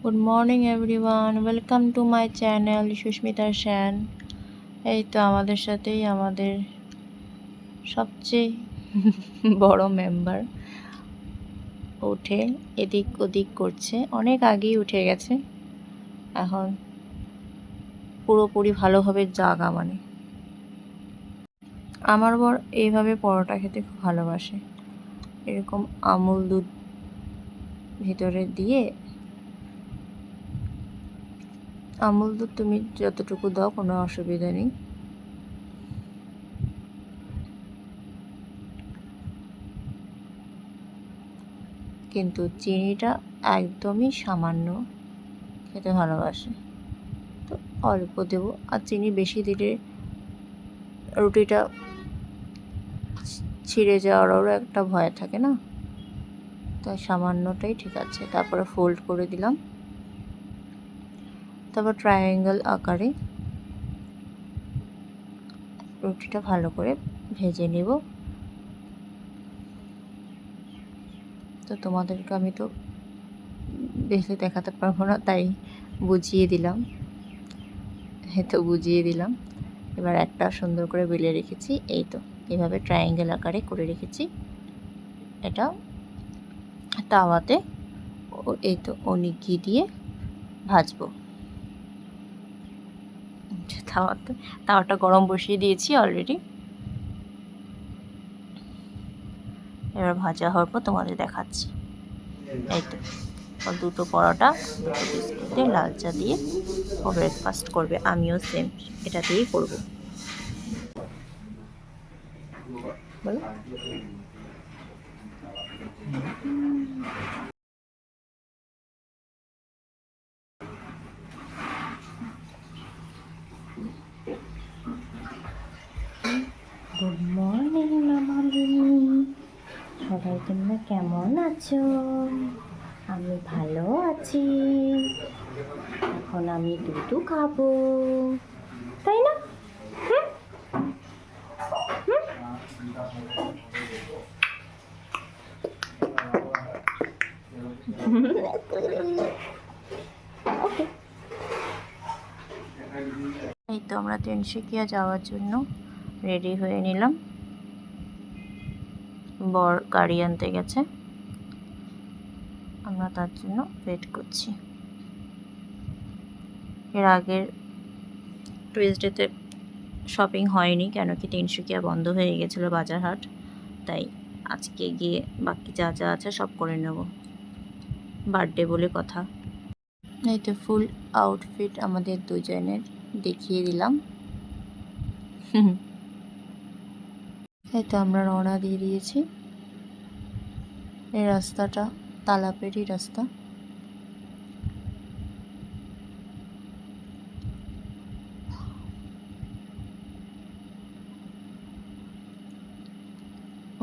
Good morning everyone, welcome to my channel Susmita Sen. এই তো আমাদের সাথেই আমাদের সবচেয়ে বড় মেম্বার উঠে এদিক ওদিক করছে। অনেক আগেই উঠে গেছে, এখন পুরোপুরি ভালোভাবে জাগা। মানে আমার বর এইভাবে পরোটা খেতে খুব ভালোবাসে, এরকম আমুল দুধ ভিতরে দিয়ে। আমুল দুধ তুমি যতটুকু দাও কোনো অসুবিধা নেই, কিন্তু চিনিটা একদমই সামান্য খেতে ভালোবাসে, তো অল্প দেবো। আর চিনি বেশি দিলে রুটিটা ছিঁড়ে যাওয়ারও একটা ভয় থাকে না, তাই সামান্যটাই ঠিক আছে। তারপরে ফোল্ড করে দিলাম, তারপর ট্রায়াঙ্গেল আকারে রুটিটা ভালো করে ভেজে নেব। তো তোমাদেরকে আমি তো বেশি দেখাতে পারবো না, তাই বুঝিয়ে দিলাম। এবার একটা সুন্দর করে বেলে রেখেছি, এই তো এইভাবে ট্রায়াঙ্গেল আকারে করে রেখেছি। এটা তাওয়াতে এই তো অনেক ঘি দিয়ে ভাজবো। তাওয়াটা গরম বসিয়ে দিয়েছি অলরেডি। এবার ভাজা হওয়ার পর তোমাদের দেখাচ্ছি। এই তো দুটো পরোটা, দুটো বিস্কুটে লাল চা দিয়ে ও ব্রেকফাস্ট করবে। আমিও সেম এটা দিয়েই করবো। বলো। গুড মর্নিং মামালি, সবাই তোমরা কেমন আছো? আমি ভালো আছি। এখন আমি দুধ খাবো, তাই না? এই তো আমরা তিনসুকিয়া যাওয়ার জন্য রেডি হয়ে নিলাম। বর গাড়ি আনতে গেছে, আমরা তার জন্য ওয়েট করছি। এর আগের টুইসডেতে শপিং হয়নি, কেন কি তিনসুকিয়া বন্ধ হয়ে গেছিলো বাজার হাট, তাই আজকে গিয়ে বাকি যা যা আছে সব করে নেব, বার্থডে বলে কথা। এই তো ফুল আউটফিট আমাদের দুজনের দেখিয়ে দিলাম। এই তো আমরা রওনা দিয়ে দিয়েছি। এই রাস্তাটা তালাপেরই রাস্তা।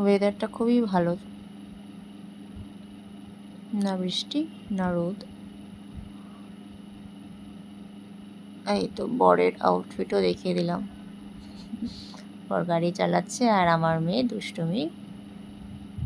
ওয়েদারটা খুবই ভালো, না বৃষ্টি না রোদ। এই তো বরের আউটফিটও দেখিয়ে দিলাম। বর গাড়ি চালাচ্ছে আর আমার মেয়ে দুষ্টুমি,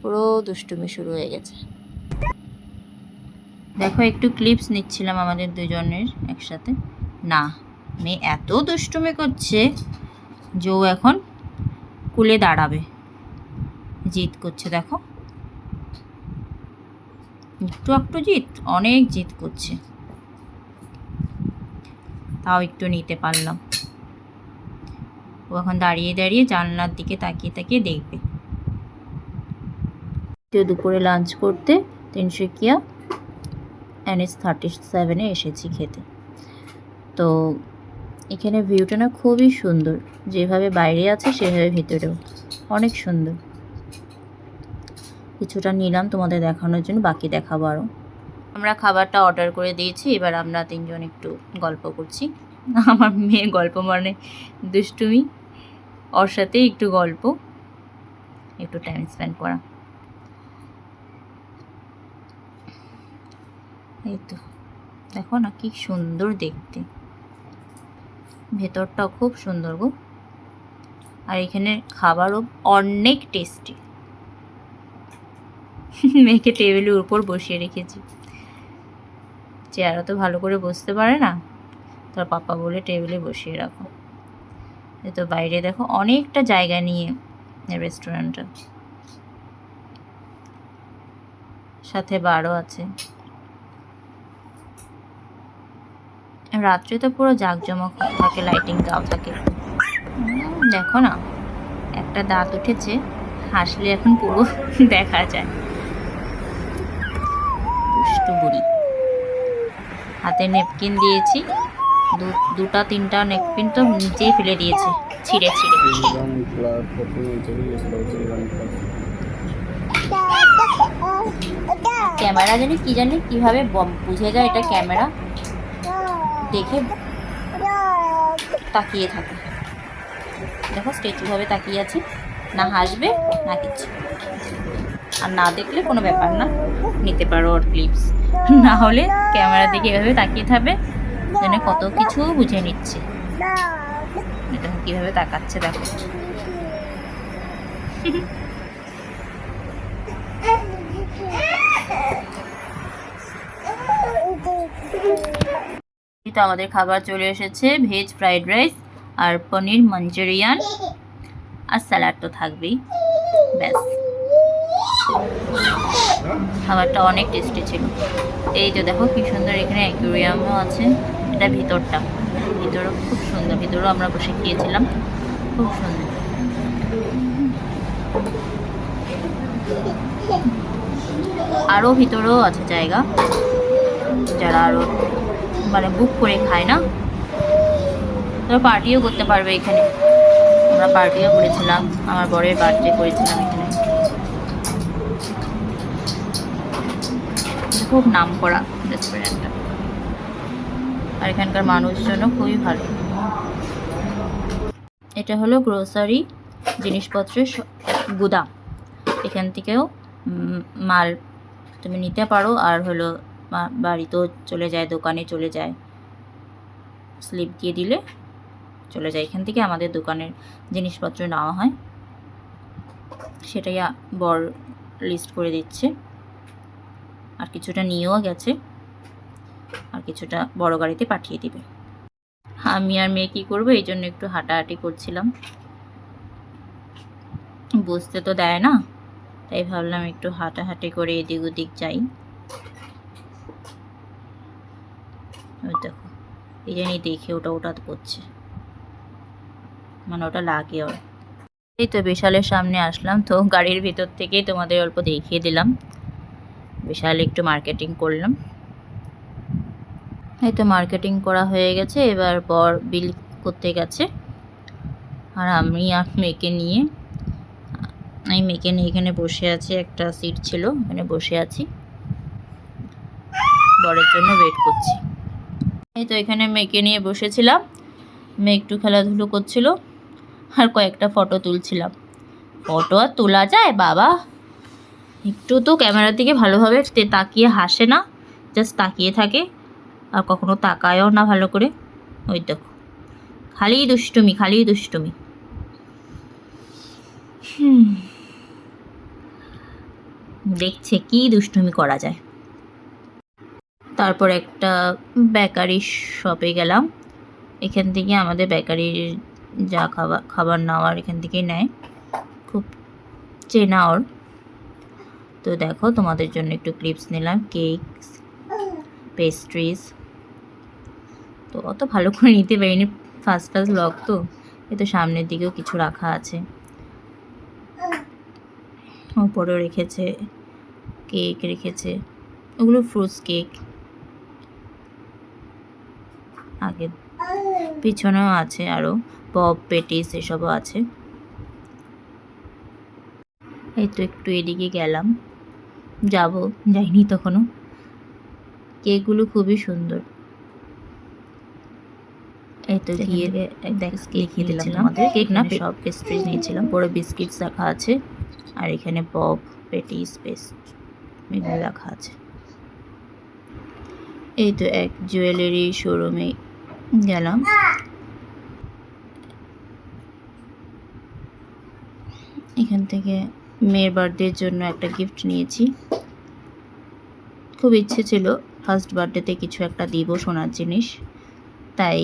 পুরো দুষ্টুমি শুরু হয়ে গেছে। দেখো একটু ক্লিপস নিচ্ছিলাম আমাদের দুজনের একসাথে। না, মেয়ে এত দুষ্টুমি করছে যে ও এখন কুলে দাঁড়াবে, জিদ করছে। দেখো একটু জিদ, অনেক জিদ করছে, তাও একটু নিতে পারলাম। ও এখন দাঁড়িয়ে দাঁড়িয়ে জানলার দিকে তাকিয়ে তাকিয়ে দেখবে। দুপুরে লাঞ্চ করতে তিনসুকিয়া NH37-এ এসেছি খেতে। তো এখানে ভিউটা না খুবই সুন্দর, যেভাবে বাইরে আছে সেভাবে ভিতরেও অনেক সুন্দর। কিছুটা নিলাম তোমাদের দেখানোর জন্য, বাকি দেখাবো আরও। আমরা খাবারটা অর্ডার করে দিয়েছি, এবার আমরা তিনজন একটু গল্প করছি। আমার মেয়ে গল্প মানে দুষ্টুমি, ওর সাথেই একটু গল্প, একটু টাইম স্পেন্ড করা। এই তো দেখো না কি সুন্দর দেখতে, ভেতরটাও খুব সুন্দর গো। আর এখানে খাবারও অনেক টেস্টি। মেয়েকে টেবিলের উপর বসিয়ে রেখেছি, চেয়ারও তো ভালো করে বসতে পারে না, তোর পাপা বলে টেবিলে বসিয়ে রাখো। এই তো বাইরে দেখো অনেকটা জায়গা নিয়ে রেস্টুরেন্টটা, সাথে বারও আছে। রাত্রে তো পুরো জাঁকজমক থাকে, লাইটিং দেওয়া থাকে। দেখো না, একটা দাঁত উঠেছে, হাসলে এখন পুরো দেখা যায়। দুষ্টু বুড়ি। হাতে নেপকিন দিয়েছি, দুটা তিনটা নেপকিন তো নিচেই ফেলে দিয়েছে ছিঁড়ে ছিঁড়ে। ক্যামেরা জানি কি জানি কিভাবে বুঝে যায় এটা ক্যামেরা, দেখে তাকিয়ে থাকে। দেখো স্ট্যাচু ভাবে তাকিয়ে আছে, না হাসবে না কিছু। আর না দেখলে কোনো ব্যাপার না, নিতে পারো ওর ক্লিপস। না হলে ক্যামেরার দিকে এভাবে তাকিয়ে থাকবে, যেন কত কিছু বুঝে নিচ্ছে। এটা কিভাবে তাকাচ্ছে দেখো। তো আমাদের খাবার চলে এসেছে, ভেজ ফ্রাইড রাইস আর পনির মাঞ্চুরিয়ান, আর স্যালাড তো থাকবেই। ব্যাস, খাবারটা অনেক টেস্টি ছিল। এই তো দেখো কি সুন্দর, এখানে অ্যাকুয়ারিয়ামও আছে। এটা ভিতরটা, ভিতরও খুব সুন্দর, ভিতরেও আমরা বসে খেয়েছিলাম, খুব সুন্দর। আরও ভিতরেও আছে জায়গা, যারা আরও মানে বুক করে খায় না, তারা পার্টিও করতে পারবে এখানে। আমরা পার্টিও করেছিলাম, আমার বরের বার্থডে করেছিলাম এখানে। খুব নাম করা রেস্টুরেন্টটা, আর এখানকার মানুষজনও খুবই ভালো। এটা হলো গ্রোসারি জিনিসপত্রের গুদাম, এখান থেকেও মাল তুমি নিতে পারো, আর হলো বাড়িতেও চলে যায়, দোকানে চলে যায়, স্লিপ দিয়ে দিলে চলে যায়। এখান থেকে আমাদের দোকানের জিনিসপত্র নেওয়া হয়, সেটাই বর লিস্ট করে দিচ্ছে। আর কিছুটা নিয়েও গেছে, আর কিছুটা বড় গাড়িতে পাঠিয়ে দিবে। আমি আর মেয়ে কী করবো, এই জন্য একটু হাঁটাহাঁটি করছিলাম, বুঝতে তো দেয় না, তাই ভাবলাম একটু হাঁটাহাঁটি করে এদিক ওদিক যাই। দেখো এই জানি দেখে ওটা করছে, মানে ওটা লাগে ওর। এই তো বিশালের সামনে আসলাম, তো গাড়ির ভিতর থেকেই তোমাদের অল্প দেখিয়ে দিলাম। বিশাল একটু মার্কেটিং করলাম। এই তো মার্কেটিং করা হয়ে গেছে, এবার বর বিল করতে গেছে, আর আমি আর মেয়েকে নিয়ে এখানে বসে আছি। একটা সিট ছিল, এখানে বসে আছি, বরের জন্য ওয়েট করছি। এই তো এখানে মেয়েকে নিয়ে বসেছিলাম, মেয়ে একটু খেলাধুলো করছিল, আর কয়েকটা ফটো তুলছিলাম। ফটো আর তোলা যায় বাবা, একটু তো ক্যামেরার দিকে ভালোভাবে তাকিয়ে হাসে না, জাস্ট তাকিয়ে থাকে, আর কখনো তাকায়ও না ভালো করে। ওই দেখো খালি দুষ্টুমি, খালি দুষ্টুমি। দেখছে কি দুষ্টুমি করা যায়। তারপর একটা বেকারি শপে গেলাম, এখান থেকে আমাদের বেকারির যা খাবার নেওয়ার এখান থেকেই নেয়, খুব চেনা ওর। তো দেখো তোমাদের জন্য একটু ক্লিপস নিলাম, কেকস, পেস্ট্রিজ। তো অত ভালো করে নিতে পারিনি, ফার্স্ট ব্লগ তো। এ তো সামনের দিকেও কিছু রাখা আছে, ওপরেও রেখেছে, কেক রেখেছে, ওগুলো ফ্রুটস কেক। আগে পিছনেও আছে, আরও পপ, পেটিস এসবও আছে। এই তো একটু এদিকে গেলাম, যাইনি তখনও। কেকগুলো খুবই সুন্দর। এই তো গিয়ে দেখিয়ে দিলাম আমাদের, কেক না সব পেস্ট্রিজ নিয়েছিলাম। পরে বিস্কিটস রাখা আছে, আর এখানে পপ, পেটিস, পেস্ট এগুলো রাখা আছে। এই তো এক জুয়েলারি শোরুমে গেলাম, এখান থেকে মেয়ের বার্থডের জন্য একটা গিফট নিয়েছি। খুব ইচ্ছে ছিল ফার্স্ট বার্থডেতে কিছু একটা দিব সোনার জিনিস, তাই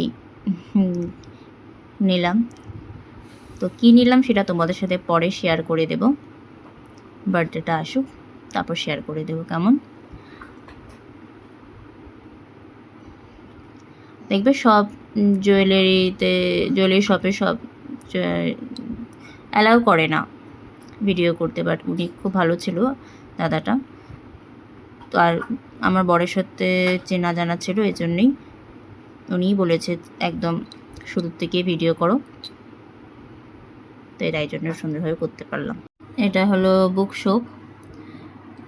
নিলাম। তো কী নিলাম সেটা তোমাদের সাথে পরে শেয়ার করে দেব, বার্থডেটা আসুক তারপর শেয়ার করে দেব কেমন। দেখবে সব জুয়েলারি শপে সব অ্যালাউ করে না ভিডিও করতে, বাট উনি খুব ভালো ছিল দাদাটা। তো আর আমার বরের সাথে চেনা জানা ছিল, এই জন্যই উনিই বলেছে একদম শুরুর থেকে ভিডিও করো, তো তাই জন্য সুন্দরভাবে করতে পারলাম। এটা হলো বুক শপ,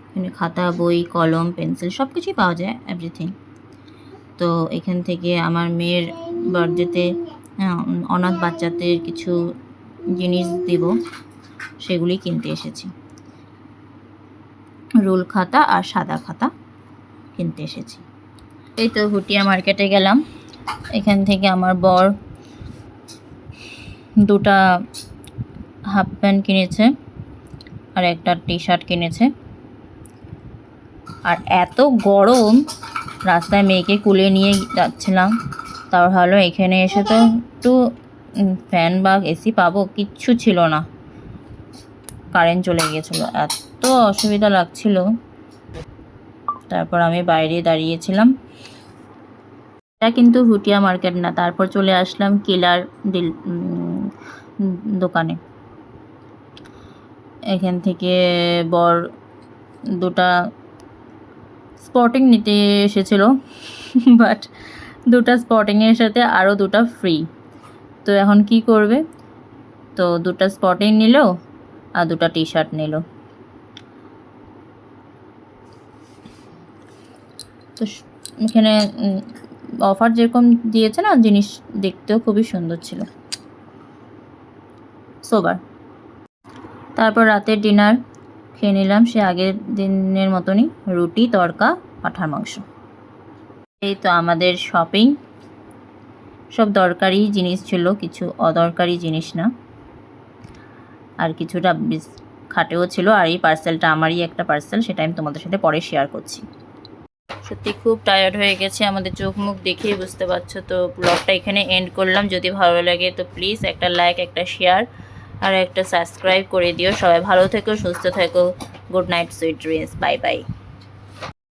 এখানে খাতা বই কলম পেন্সিল সব কিছুই পাওয়া যায়, এভরিথিং। তো এখান থেকে আমার মেয়ের বার্থডেতে অনাথ বাচ্চাদের কিছু জিনিস দেব, সেগুলি কিনতে এসেছি। রুল খাতা আর সাদা খাতা কিনতে এসেছি। এই তো ভুটিয়া মার্কেটে গেলাম, এখান থেকে আমার বর দুটা হাফ প্যান্ট কিনেছে আর একটা টি শার্ট কিনেছে। আর এত গরম, রাস্তায় মেয়েকে কুলে নিয়ে যাচ্ছিলাম, তাও ভালো এখানে এসে তো একটু ফ্যান বা এসি পাবো, কিচ্ছু ছিল না, কারেন্ট চলে গিয়েছিলো, এত অসুবিধা লাগছিল। তারপর আমি বাইরে দাঁড়িয়েছিলাম। এটা কিন্তু ভুটিয়া মার্কেট না, তারপর চলে আসলাম কিলার দোকানে। এখান থেকে বর দুটা স্পটিং নিতে এসেছিল, বাট দুটা স্পটিংয়ের সাথে আরও দুটা ফ্রি। তো এখন কি করবে, তো দুটা স্পটিং নিল আর দুটা টি শার্ট নিল। তো এখানে অফার যেরকম দিয়েছে না, জিনিস দেখতেও খুবই সুন্দর ছিল, সোবার। তারপর রাতের ডিনার খেয়ে নিলাম সে আগের দিনের মতনই, রুটি তড়কা পাঁঠার মাংস। এই তো আমাদের শপিং, সব দরকারি জিনিস ছিল, কিছু অদরকারি জিনিস না, আর কিছুটা খাটেও ছিল। আর এই পার্সেলটা আমারই একটা পার্সেল, সেটা আমি তোমাদের সাথে পরে শেয়ার করছি। সত্যি খুব টায়ার্ড হয়ে গেছে, আমাদের চোখ মুখ দেখেই বুঝতে পারছো। তো ব্লগটা এখানে এন্ড করলাম, যদি ভালো লাগে তো প্লিজ একটা লাইক, একটা শেয়ার আর একটা সাবস্ক্রাইব করে দিও। সবাই ভালো থেকো, সুস্থ থেকো। Good night, sweet dreams, bye bye.